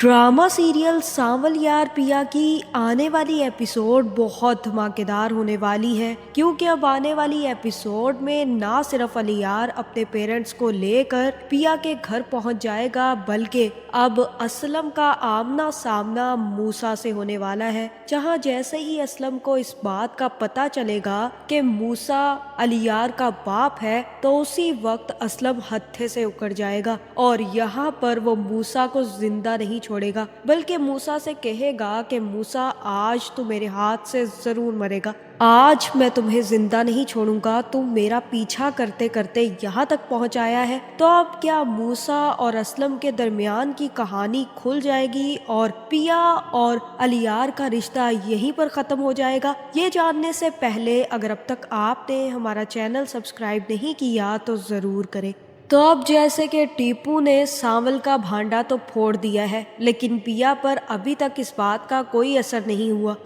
Drama serial सांवल यार पिया की आने वाली एपिसोड बहुत धमाकेदार होने वाली है, क्योंकि अब आने वाली एपिसोड में ना सिर्फ अली यार अपने पेरेंट्स को लेकर पिया के घर पहुंच जाएगा, बल्कि अब असलम का आमना सामना मूसा से होने वाला है। जहां जैसे ही असलम को इस बात का पता चलेगा कि मूसा अली यार का बाप है, तो उसी वक्त असलम हत्थे से उकड़ जाएगा और यहाँ पर वो मूसा को जिंदा नहीं छोड़ेगा, बल्कि मूसा से कहेगा कि मूसा, आज तू मेरे हाथ से जरूर मरेगा, आज मैं तुम्हें जिंदा नहीं छोड़ूंगा, तुम मेरा पीछा करते करते यहाँ तक पहुँचाया है। तो अब क्या मूसा और असलम के दरमियान की कहानी खुल जाएगी और पिया और अलियार का रिश्ता यहीं पर ख़त्म हो जाएगा? ये जानने से पहले अगर अब तक आपने हमारा चैनल सब्सक्राइब नहीं किया तो ज़रूर करें। तो अब जैसे कि टीपू ने सांवल का भांडा तो फोड़ दिया है, लेकिन पिया पर अभी तक इस बात का कोई असर नहीं हुआ।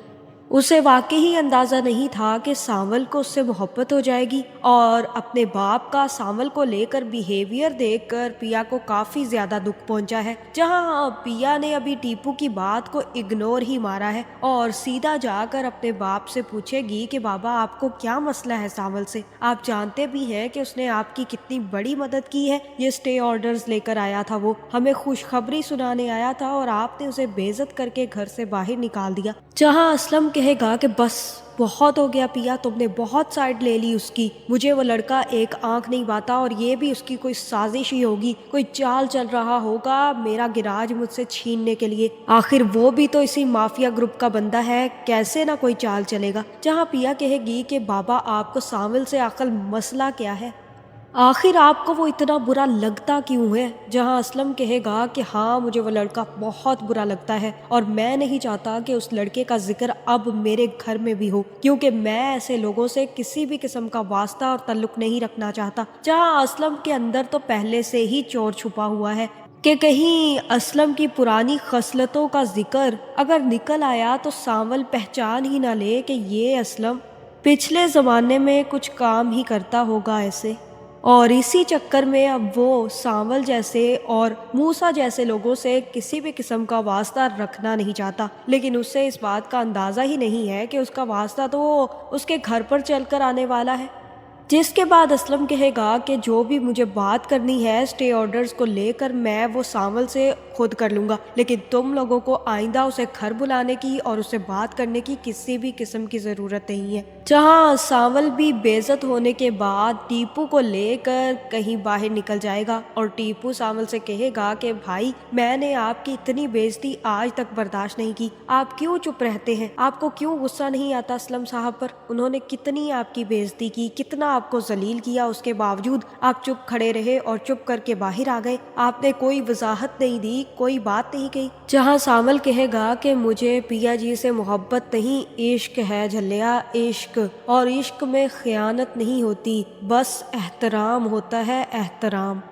उसे वाकई ही अंदाज़ा नहीं था कि सांवल को उससे मोहब्बत हो जाएगी, और अपने बाप का सांवल को लेकर बिहेवियर देखकर पिया को काफ़ी ज़्यादा दुख पहुंचा है। जहां पिया ने अभी टीपू की बात को इग्नोर ही मारा है और सीधा जाकर अपने बाप से पूछेगी कि बाबा, आपको क्या मसला है सांवल से? आप जानते भी हैं कि उसने आपकी कितनी बड़ी मदद की है। ये स्टे ऑर्डर्स लेकर आया था, वो हमें खुशखबरी सुनाने आया था और आपने उसे बेइज्जत करके घर से बाहर निकाल दिया। जहां असलम कहेगा कि बस बहुत हो गया पिया, तुमने बहुत साइड ले ली उसकी, मुझे वो लड़का एक आंख नहीं बाता और ये भी उसकी कोई साजिश ही होगी, कोई चाल चल रहा होगा मेरा गिराज मुझसे छीनने के लिए। आखिर वो भी तो इसी माफिया ग्रुप का बंदा है, कैसे ना कोई चाल चलेगा। जहां पिया कहेगी कि बाबा, आपको सांवल से आखिर मसला क्या है, आखिर आपको वो इतना बुरा लगता क्यों है? जहां असलम कहेगा कि हाँ, मुझे वो लड़का बहुत बुरा लगता है और मैं नहीं चाहता कि उस लड़के का जिक्र अब मेरे घर में भी हो, क्योंकि मैं ऐसे लोगों से किसी भी किस्म का वास्ता और ताल्लुक नहीं रखना चाहता। जहां असलम के अंदर तो पहले से ही चोर छुपा हुआ है कि कहीं असलम की पुरानी खसलतों का जिक्र अगर निकल आया तो सांवल पहचान ही ना ले कि ये असलम पिछले ज़माने में कुछ काम ही करता होगा ऐसे। और इसी चक्कर में अब वो सांवल जैसे और मूसा जैसे लोगों से किसी भी किस्म का वास्ता रखना नहीं चाहता, लेकिन उससे इस बात का अंदाज़ा ही नहीं है कि उसका वास्ता तो उसके घर पर चलकर आने वाला है। जिसके बाद असलम कहेगा कि जो भी मुझे बात करनी है स्टे ऑर्डर्स को लेकर, मैं वो सांवल से खुद कर लूँगा, लेकिन तुम लोगों को आइंदा उसे घर बुलाने की और उससे बात करने की किसी भी किस्म की ज़रूरत नहीं है। जहाँ सांवल भी बेइज्जत होने के बाद टीपू को लेकर कहीं बाहर निकल जाएगा और टीपू सांवल से कहेगा कि भाई, मैंने आपकी इतनी बेइज्जती आज तक बर्दाश्त नहीं की, आप क्यों चुप रहते हैं? आपको क्यों गुस्सा नहीं आता असलम साहब पर? उन्होंने कितनी आपकी बेइज्जती की, कितना आपको जलील किया, उसके बावजूद आप चुप खड़े रहे और चुप करके बाहर आ गए। आपने कोई वजाहत नहीं दी, कोई बात नहीं कही। जहां सांवल कहेगा कि मुझे पिया जी से मोहब्बत नहीं, इश्क है झल्लिया, इश्क, और इश्क में खयानत नहीं होती, बस एहतराम होता है, एहतराम।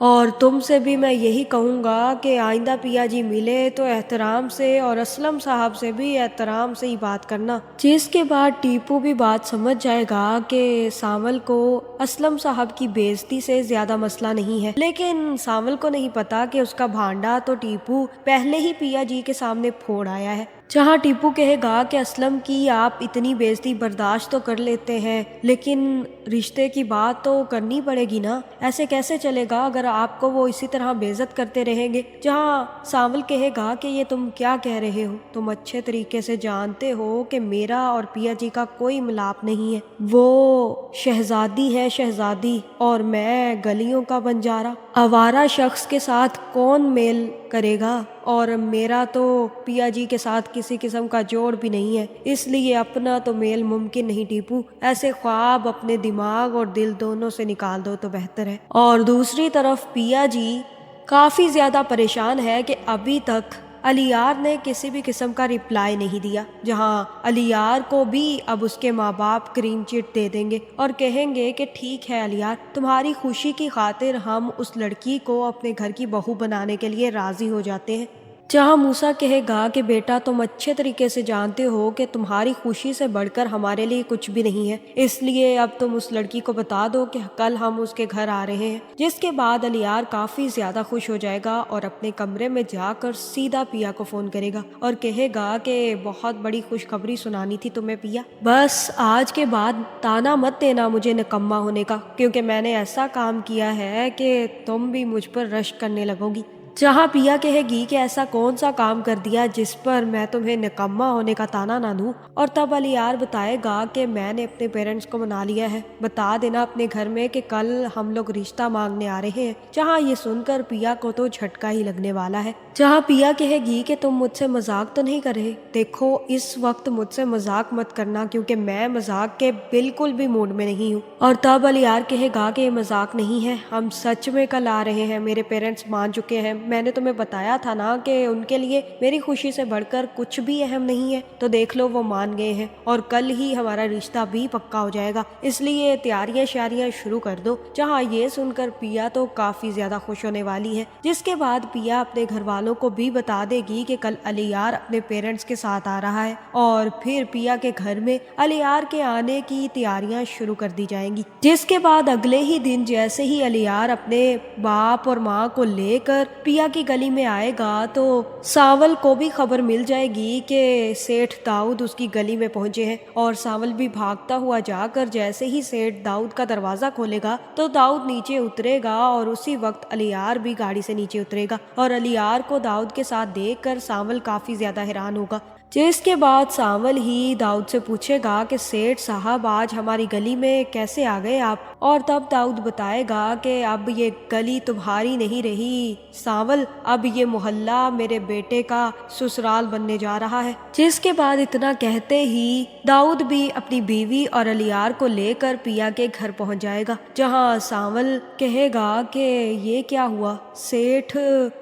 और तुमसे भी मैं यही कहूँगा कि आइंदा पिया जी मिले तो एहतराम से और असलम साहब से भी एहतराम से ही बात करना। जिसके बाद टीपू भी बात समझ जाएगा कि सांवल को असलम साहब की बेइज्जती से ज़्यादा मसला नहीं है, लेकिन सांवल को नहीं पता कि उसका भांडा तो टीपू पहले ही पिया जी के सामने फोड़ आया है। जहाँ टीपू कहेगा कि असलम की आप इतनी बेइज्जती बर्दाश्त तो कर लेते हैं, लेकिन रिश्ते की बात तो करनी पड़ेगी ना, ऐसे कैसे चलेगा अगर आपको वो इसी तरह बेइज्जत करते रहेंगे। जहाँ सांवल कहेगा कि ये तुम क्या कह रहे हो, तुम अच्छे तरीके से जानते हो कि मेरा और पिया जी का कोई मिलाप नहीं है, वो शहजादी है शहजादी और मैं गलियों का बंजारा, आवारा शख्स के साथ कौन मेल करेगा, और मेरा तो पिया जी के साथ किसी किस्म का जोड़ भी नहीं है, इसलिए अपना तो मेल मुमकिन नहीं। टीपू, ऐसे ख्वाब अपने दिमाग और दिल दोनों से निकाल दो तो बेहतर है। और दूसरी तरफ पिया जी काफ़ी ज़्यादा परेशान है कि अभी तक अलियार ने किसी भी किस्म का रिप्लाई नहीं दिया। जहां अलियार को भी अब उसके माँ बाप क्रीम चिट दे देंगे और कहेंगे कि ठीक है अलियार, तुम्हारी खुशी की खातिर हम उस लड़की को अपने घर की बहू बनाने के लिए राज़ी हो जाते हैं। जहाँ मूसा कहेगा कि बेटा तुम अच्छे तरीके से जानते हो कि तुम्हारी खुशी से बढ़कर हमारे लिए कुछ भी नहीं है, इसलिए अब तुम उस लड़की को बता दो कि कल हम उसके घर आ रहे हैं। जिसके बाद अलियार काफी ज्यादा खुश हो जाएगा और अपने कमरे में जाकर सीधा पिया को फोन करेगा और कहेगा कि बहुत बड़ी खुशखबरी सुनानी थी तुम्हें पिया, बस आज के बाद ताना मत देना मुझे निकम्मा होने का, क्योंकि मैंने ऐसा काम किया है कि तुम भी मुझ पर रश्क करने लगोगी। जहाँ पिया कहेगी कि ऐसा कौन सा काम कर दिया जिस पर मैं तुम्हें निकम्मा होने का ताना ना दूं, और तब अलियार बताएगा कि मैंने अपने पेरेंट्स को मना लिया है, बता देना अपने घर में कि कल हम लोग रिश्ता मांगने आ रहे हैं। जहाँ ये सुनकर पिया को तो झटका ही लगने वाला है। जहाँ पिया कहेगी कि तुम मुझसे मजाक तो नहीं कर रहे, देखो इस वक्त मुझसे मजाक मत करना क्योंकि मैं मजाक के बिल्कुल भी मूड में नहीं हूँ। और तब अलियार कहेगा कि ये मजाक नहीं है, हम सच में कल आ रहे हैं, मेरे पेरेंट्स मान चुके हैं, मैंने तुम्हें बताया था ना कि उनके लिए मेरी खुशी से बढ़कर कुछ भी अहम नहीं है, तो देख लो वो मान गए हैं और कल ही हमारा रिश्ता भी पक्का हो जाएगा, इसलिए तैयारियां शारियां शुरू कर दो। जहाँ ये सुनकर पिया तो काफी ज्यादा खुश होने वाली है। जिसके बाद पिया अपने घर वालों को भी बता देगी कि कल अलियार अपने पेरेंट्स के साथ आ रहा है और फिर पिया के घर में अलियार के आने की तैयारियां शुरू कर दी जाएंगी। जिसके बाद अगले ही दिन जैसे ही अलियार अपने बाप और माँ को लेकर पिया की गली में आएगा तो सावल को भी खबर मिल जाएगी कि सेठ दाऊद उसकी गली में पहुंचे हैं, और सावल भी भागता हुआ जाकर जैसे ही सेठ दाऊद का दरवाजा खोलेगा तो दाऊद नीचे उतरेगा और उसी वक्त अलियार भी गाड़ी से नीचे उतरेगा और अलियार को दाऊद के साथ देखकर सावल काफी ज्यादा हैरान होगा। जिसके बाद सावल ही दाऊद से पूछेगा कि सेठ साहब आज हमारी गली में कैसे आ गए आप, और तब दाऊद बताएगा कि अब ये गली तुम्हारी नहीं रही सावल, अब ये मोहल्ला मेरे बेटे का ससुराल बनने जा रहा है। जिसके बाद इतना कहते ही दाऊद भी अपनी बीवी और अलियार को लेकर पिया के घर पहुंच जाएगा। जहां सावल कहेगा कि ये क्या हुआ, सेठ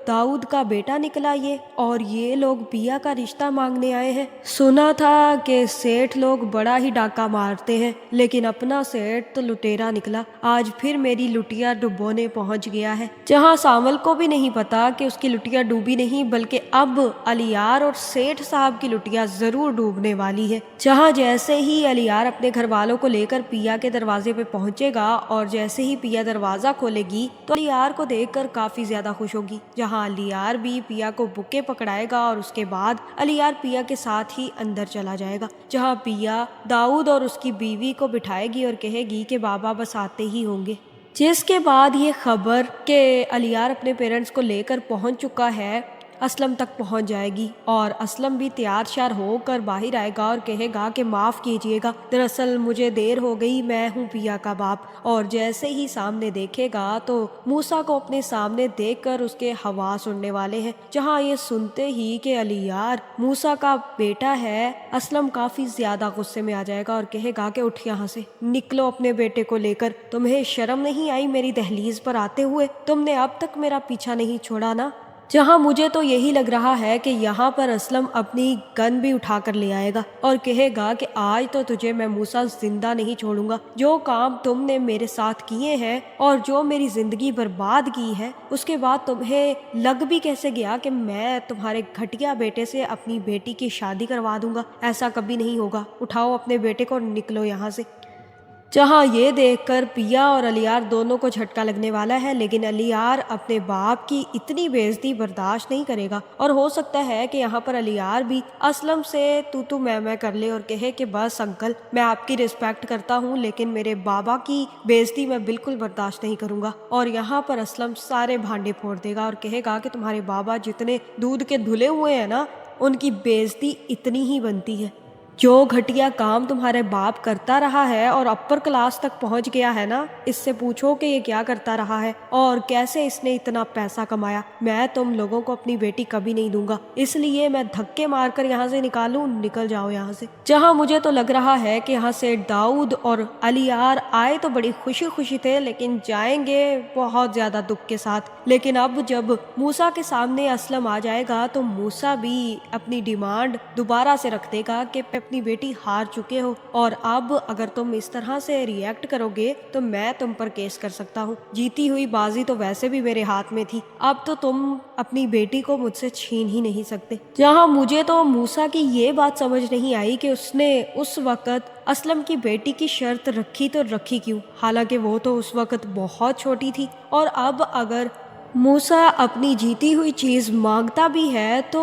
दाऊद का बेटा निकला ये, और ये लोग पिया का रिश्ता मांगने आए हैं। सुना था कि सेठ लोग बड़ा ही डाका मारते हैं, लेकिन अपना सेठ तो लुटेरा निकला, आज फिर मेरी लुटिया डुबोने पहुंच गया है। जहां सावल को भी नहीं पता कि उसकी लुटिया डूबी नहीं बल्कि अब अलियार और सेठ साहब की लुटिया जरूर डूबने वाली है। जहां जैसे ही अलियार अपने घर वालों को लेकर पिया के दरवाजे पे पहुंचेगा और जैसे ही पिया दरवाजा खोलेगी तो अलियार को देखकर काफी ज्यादा खुश होगी। जहां अलियार भी पिया को बुके पकड़ाएगा और उसके बाद अलियार पिया के साथ ही अंदर चला जाएगा। जहां पिया दाऊद और उसकी बीवी को बिठाएगी और कहेगी कि बाबा बस आते ही होंगे। जिसके बाद ये खबर कि अलियार अपने पेरेंट्स को लेकर पहुंच चुका है असलम तक पहुंच जाएगी, और असलम भी तैयार श्यार होकर बाहर आएगा और कहेगा कि माफ़ कीजिएगा, दरअसल मुझे देर हो गई, मैं हूं पिया का बाप। और जैसे ही सामने देखेगा तो मूसा को अपने सामने देखकर उसके हवास उड़ने वाले हैं। जहां ये सुनते ही कि अलियार मूसा का बेटा है, असलम काफ़ी ज़्यादा गुस्से में आ जाएगा और कहेगा कि उठ यहाँ से, निकलो अपने बेटे को लेकर, तुम्हें शर्म नहीं आई मेरी दहलीज पर आते हुए, तुमने अब तक मेरा पीछा नहीं छोड़ा ना। जहां मुझे तो यही लग रहा है कि यहाँ पर असलम अपनी गन भी उठा कर ले आएगा और कहेगा कि आज तो तुझे मैं मूसा जिंदा नहीं छोड़ूंगा, जो काम तुमने मेरे साथ किए हैं और जो मेरी जिंदगी बर्बाद की है, उसके बाद तुम्हें लग भी कैसे गया कि मैं तुम्हारे घटिया बेटे से अपनी बेटी की शादी करवा दूंगा, ऐसा कभी नहीं होगा, उठाओ अपने बेटे को और निकलो यहाँ से। जहां ये देखकर पिया और अलियार दोनों को झटका लगने वाला है, लेकिन अलियार अपने बाप की इतनी बेइज्जती बर्दाश्त नहीं करेगा और हो सकता है कि यहाँ पर अलियार भी असलम से तू मैं कर ले और कहे कि बस अंकल, मैं आपकी रिस्पेक्ट करता हूँ लेकिन मेरे बाबा की बेइज्जती मैं बिल्कुल बर्दाश्त नहीं करूँगा। और यहाँ पर असलम सारे भांडे फोड़ देगा और कहेगा कि तुम्हारे बाबा जितने दूध के धुले हुए हैं ना, उनकी बेइज्जती इतनी ही बनती है। जो घटिया काम तुम्हारे बाप करता रहा है और अपर क्लास तक पहुंच गया है ना, इससे पूछो कि ये क्या करता रहा है और कैसे इसने इतना पैसा कमाया। मैं तुम लोगों को अपनी बेटी कभी नहीं दूंगा, इसलिए मैं धक्के मारकर यहाँ से निकालूं, निकल जाओ यहाँ से। जहाँ मुझे तो लग रहा है कि यहाँ से दाऊद और अलियार आए तो बड़ी खुशी खुशी थे, लेकिन जाएंगे बहुत ज्यादा दुख के साथ। लेकिन अब जब मूसा के सामने असलम आ जाएगा तो मूसा भी अपनी डिमांड दोबारा से रख देगा कि अपनी बेटी हार चुके हो और अब अगर तुम इस तरह से रिएक्ट करोगे तो मैं तुम पर केस कर सकता हूँ। जीती हुई बाजी तो वैसे भी मेरे हाथ में थी, अब तो तुम अपनी बेटी को मुझसे छीन ही नहीं सकते। जहाँ मुझे तो मूसा की ये बात समझ नहीं आई कि उसने उस वक्त असलम की बेटी की शर्त रखी तो रखी क्यों, हालांकि वो तो उस वक्त बहुत छोटी थी। और अब अगर मूसा अपनी जीती हुई चीज मांगता भी है तो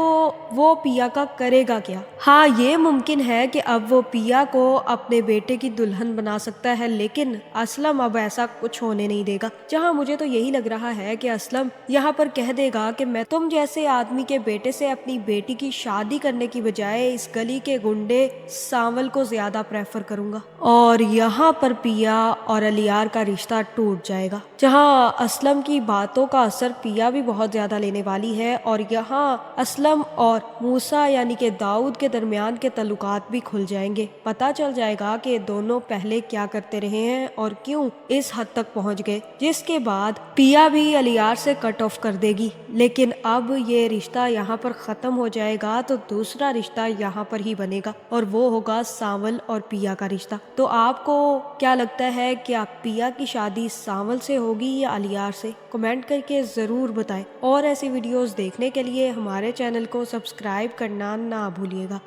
वो पिया का करेगा क्या? हाँ, ये मुमकिन है कि अब वो पिया को अपने बेटे की दुल्हन बना सकता है, लेकिन असलम अब ऐसा कुछ होने नहीं देगा। जहाँ मुझे तो यही लग रहा है कि असलम यहाँ पर कह देगा कि मैं तुम जैसे आदमी के बेटे से अपनी बेटी की शादी करने की बजाय इस गली के गुंडे सांवल को ज्यादा प्रेफर करूंगा। और यहाँ पर पिया और अलियार का रिश्ता टूट जाएगा। जहाँ असलम की बातों का असर पिया भी बहुत ज्यादा लेने वाली है और यहाँ असलम और मूसा यानी कि दाऊद के दरमियान के तल्लुकात भी खुल जाएंगे। पता चल जाएगा कि दोनों पहले क्या करते रहे हैं और क्यों इस हद तक पहुंच गए, जिसके बाद पिया भी अलियार से कट ऑफ कर देगी। लेकिन अब ये रिश्ता यहाँ पर खत्म हो जाएगा तो दूसरा रिश्ता यहाँ पर ही बनेगा और वो होगा सांवल और पिया का रिश्ता। तो आपको क्या लगता है कि आप पिया की शादी सांवल से होगी या अलियार से? कमेंट करके ज़रूर बताएं और ऐसी वीडियोस देखने के लिए हमारे चैनल को सब्सक्राइब करना ना भूलिएगा।